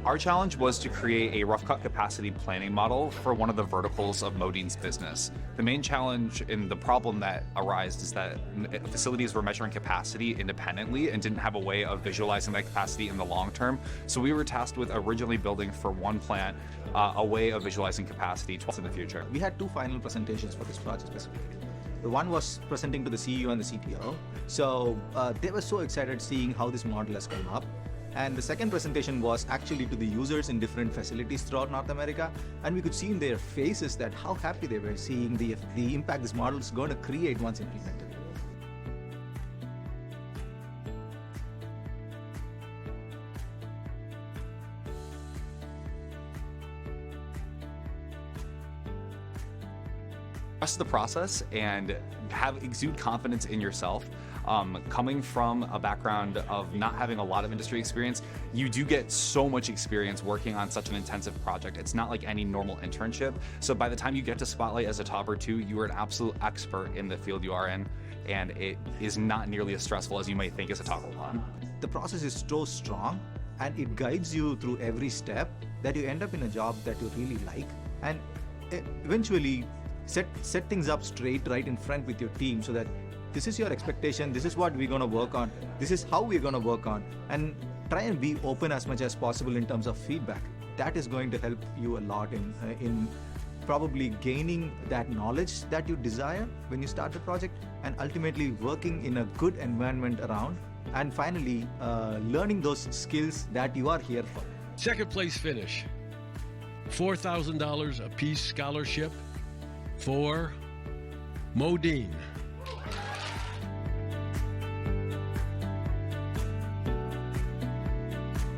Our challenge was to create a rough cut capacity planning model for one of the verticals of Modine's business. The main challenge and the problem that arose is that facilities were measuring capacity independently and didn't have a way of visualizing that capacity in the long term. So we were tasked with originally building for one plant a way of visualizing capacity twice in the future. We had two final presentations for this project specifically. The one was presenting to the CEO and the CTO. So they were so excited seeing how this model has come up. And the second presentation was actually to the users in different facilities throughout North America. And we could see in their faces that how happy they were seeing the impact this model is going to create once implemented. Trust the process and exude confidence in yourself. Coming from a background of not having a lot of industry experience, you do get so much experience working on such an intensive project. It's not like any normal internship. So by the time you get to Spotlight as a Tauber 2, you are an absolute expert in the field you are in, and it is not nearly as stressful as you might think as a Tauber 1. The process is so strong and it guides you through every step that you end up in a job that you really like, and eventually set things up straight right in front with your team so that this is your expectation, this is what we're going to work on, this is how we're going to work on, and try and be open as much as possible in terms of feedback. That is going to help you a lot in probably gaining that knowledge that you desire when you start the project, and ultimately working in a good environment around, and finally learning those skills that you are here for. Second place finish, $4,000 apiece scholarship for Modine.